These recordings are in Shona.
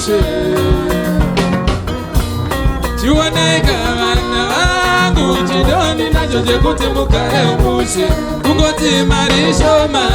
mushe. Chiwanaika vana vangu chidoni nacho chekuti mugare mushe, kungoti mari shoma.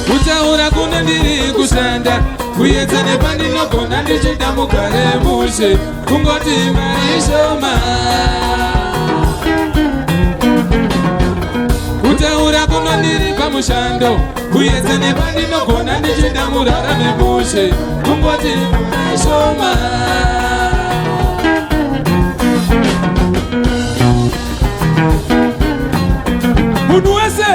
Kutaura kuno ndiri kushanda, kuedza nepandinogona ndichida mugare mushe, kungoti mari shoma. Kutaura kuno ndiri pamushando, kuedza nepandinogona ndichida murarame mushe, kungoti mari shoma. Munhu wese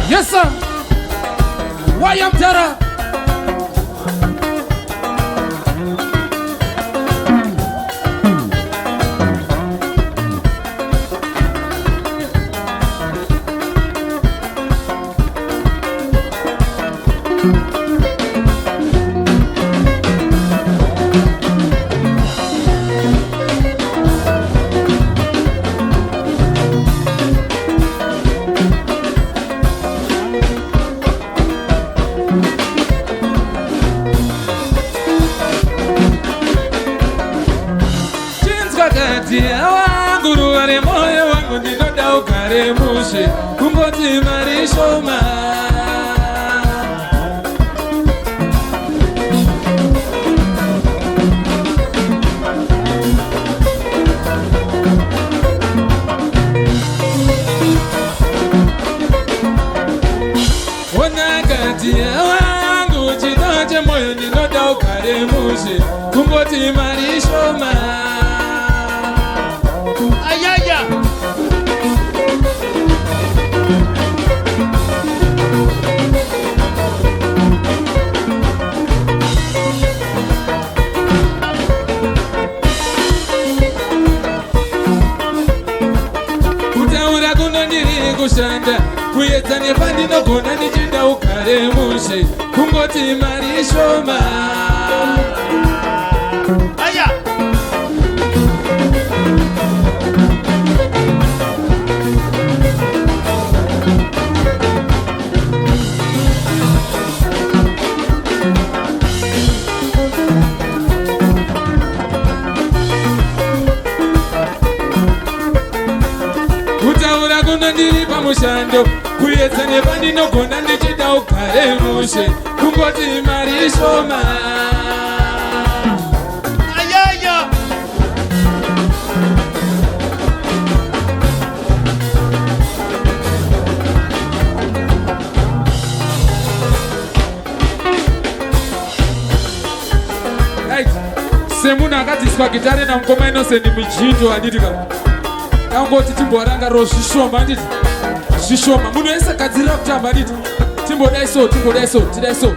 yes sir. Wayam Tara. Wangu wale moyo wangu ndinoda ugare mushe, kungoti mari shoma. Wanakati wangu chinoche moyo ndinoda ugare mushe, kungoti mari shoma. Kutaura kuno ndiri kushanda, kuedza nepandinogona ndichida ugare mushe, kungoti mari shoma. Aya! Kutaura kuno ndiri pamushando, kuedza nepandinogona ndichida ugare mushe, kungoti mari shoma. Ayaya! Right. Semuna akatiswa gitare na mkoma Innocent Mjinjo andika. Kangoti timboranga ro zvishoma nditi. Zvishoma munhu wese gadzirira kutamba nditi. Timbodai so, tidai so.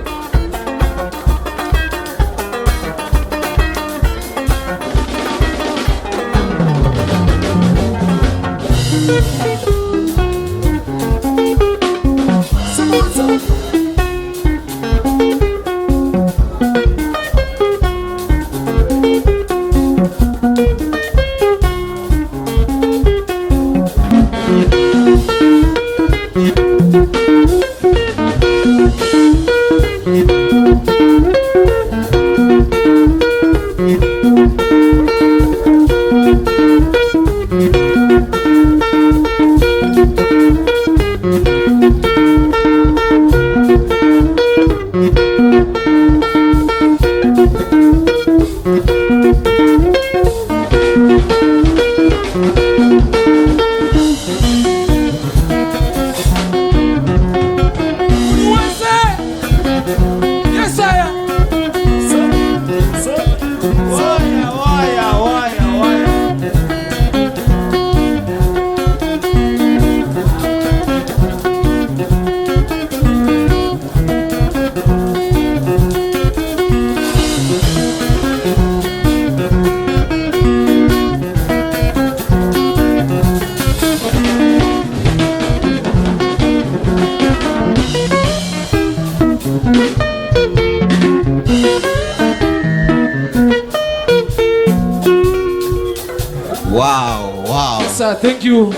Yeah, thank you.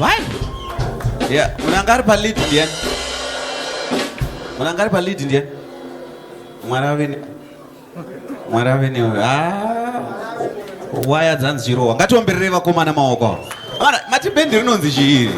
Why? Yeah, unangari pa lead ndiye. Unangari pa lead ndiye. Mwaraveni. Waya dzanziro. Ngatiomberere vakoma na maoko. Mati bendi rinonzi chiiri.